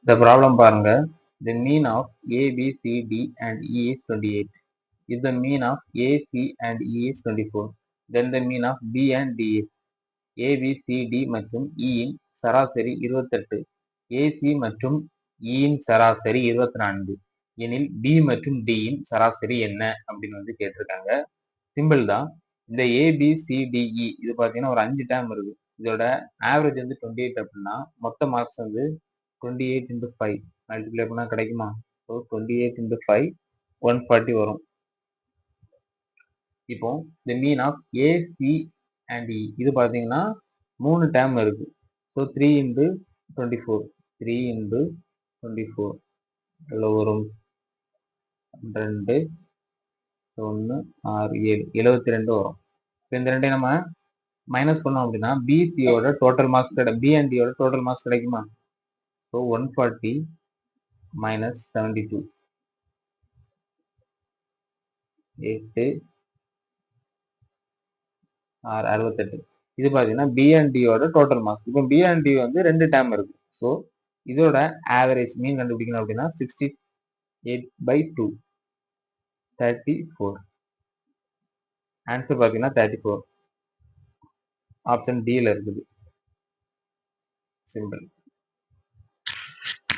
The problem பாருங்க. The mean of A, B, C, D and E is 28. If the mean of A, C and E is 24, then the mean of B and D is A, B, C, D மற்றும் E இன் சராசரி 28. AC மற்றும் E இன் சராசரி 24 எனில் B மற்றும் D இன் சராசரி என்ன அப்படின்னு கேட்டிருக்காங்க. சிம்பிள் தான். இந்த ABCDE இது பார்த்தீங்கன்னா ஒரு 5 டேர்ம் இருக்கு. இதோட ஆவரேஜ் 28 அப்படின்னா மொத்த மார்க்ஸ் 28 into 5 மல்டிப்ளை பண்ணா கிடைக்குமா? ஸோ 28 into 5 140 வரும். இப்போ the mean of A, C and E இது பார்த்தீங்கன்னா 3 டேர்ம் இருக்கு. ஸோ 3 into 24 3 into 24 எவ்வளோ வரும்? 2 1 6 7 72 வரும். இப்போ இந்த ரெண்டையும் நம்ம மைனஸ் பண்ணோம் அப்படின்னா பிசியோட டோட்டல் மார்க்ஸ் பிஎன்டியோட டோட்டல் மார்க்ஸ் கிடைக்குமா? ஸோ 140 minus 72 8 68 இது பார்த்தீங்கன்னா பிஎன்டியோட டோட்டல் மார்க்ஸ். இப்போ பிஎன்டி 2 டேர்ம் இருக்கு. ஸோ இதோட ஆவரேஜ் மீன் கண்டுபிடிக்கணும் அப்படின்னா 68/2 34. ஆன்சர் பார்த்தீங்கன்னா 34 ஆப்ஷன் டில இருக்குது. சிம்பிள்.